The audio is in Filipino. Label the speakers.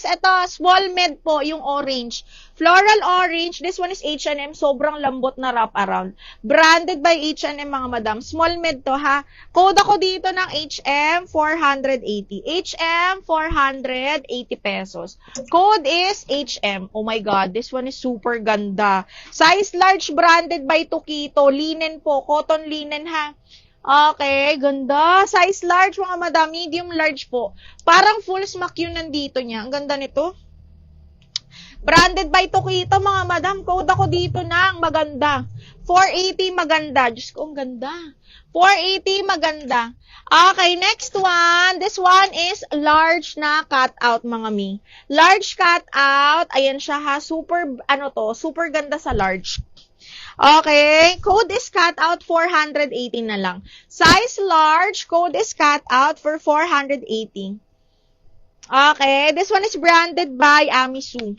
Speaker 1: next, ito, small med po, yung orange. Floral orange, this one is H&M, sobrang lambot na wrap around. Branded by H&M, mga madam. Small med to, ha. Code ako dito ng HM 480. HM 480 pesos. Code is HM. Oh my God, this one is super ganda. Size large, branded by Tokito. Linen po, cotton linen, ha. Okay, ganda. Size large, mga madam. Medium large po. Parang full smock yun nandito niya. Ang ganda nito. Branded by Tokito, mga madam. Code ako dito ng maganda. 480 maganda. Diyos ko, ang ganda. 480 maganda. Okay, next one. This one is large na cutout, mga mi. Large cutout. Ayan siya, ha. Super, super ganda sa large. Okay, code is cut out 480 na lang. Size large, code is cut out for 480. Okay, this one is branded by Amisu.